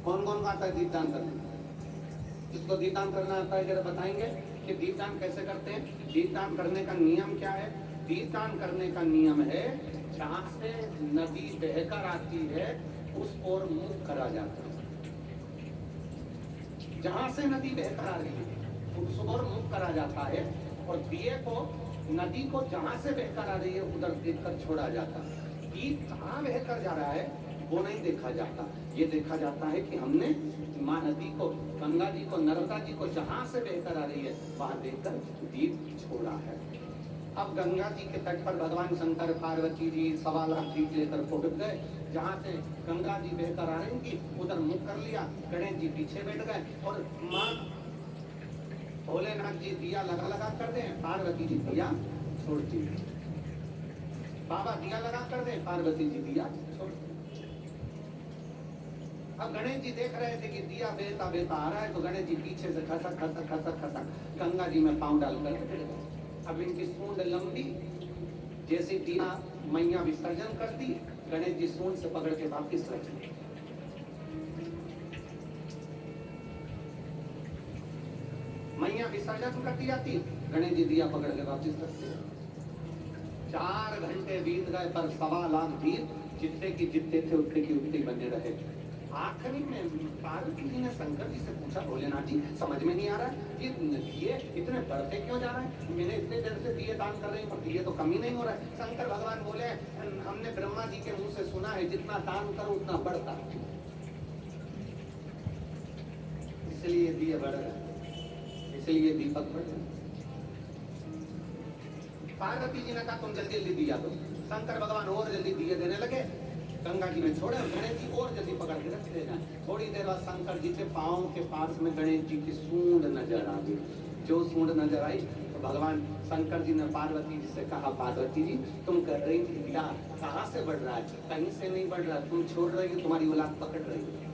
कौन कौन आता है दीपदान करने? जिसको दीपदान करना आता है जरा बताएंगे कि दीपदान कैसे करते हैं? दीपदान करने का नियम क्या है? दीपदान करने का नियम है, जहां से नदी बहकर आती है उस ओर मुख करा जाता है। जहां से नदी बहकर आ रही है उस ओर मुख करा जाता है, और दिए को नदी को जहां से बहकर आ रही है उधर देखकर छोड़ा जाता है। दीप कहाँ बहकर जा रहा है वो नहीं देखा जाता, ये देखा जाता है कि हमने माँ नदी को, गंगा जी को, नर्मदा जी को जहां से बहकर आ रही है वहां देखकर दीप छोड़ा है। अब गंगा जी के तट पर भगवान शंकर पार्वती जी 1.25 लाख दीप लेकर पहुंच गए। जहां से गंगा जी बहकर आ रही थी उधर मुख कर लिया, गणेश जी पीछे बैठ गए और माँ भोलेनाथ जी दिया लगा लगा कर दे, पार्वती जी दिया छोड़ती है। बाबा दिया लगा कर दे, पार्वती जी दिया छोड़ती। अब गणेश जी देख रहे थे कि दिया बेहता बेहता आ रहा है, तो गणेश जी पीछे से खसक खसक खसक खसक गंगा जी में पांव डालकर गिर गए। अब इनकी सूंड लंबी, जैसे दिया मैया विसर्जन करती, गणेश जी सूंड से पकड़ के वापिस रख दिए। मैया विसर्जन कर दी जाती, गणेश जी दिया पकड़ के वापिस रखते। 4 घंटे बीत गए पर 1.25 लाख दीप जितने की जितने थे उतने की उतने बने रहे। आखिरी में पार्वती जी ने शंकर जी से पूछा, भोलेनाथ जी समझ में नहीं आ रहा है कि दिए इतने बढ़ते क्यों जा रहे हैं? मैंने इतने देर से दिए दान कर रहे हैं पर दिए तो कमी नहीं हो रहा है। शंकर भगवान बोले, हमने ब्रह्मा जी के मुंह से सुना है जितना दान करो उतना बढ़ता, इसलिए दिए बढ़ रहे, इसलिए दीपक बढ़ रहे। पार्वती जी ने कहा तुम जल्दी जल्दी दिया दो। शंकर भगवान और जल्दी दिए देने लगे, गंगा जी में छोड़े, गणेश जी और जल्दी पकड़ के रख देना। थोड़ी देर बाद शंकर जी के पांव के पास में गणेश जी की सूंड नजर आ गई। जो सूंड नजर आई तो भगवान शंकर जी ने पार्वती जी से कहा, पार्वती जी तुम कर रही थी दिया कहाँ से बढ़ रहा है? कहीं से नहीं बढ़ रहा, तुम छोड़ रही हो, तुम्हारी औलाद पकड़ रही है।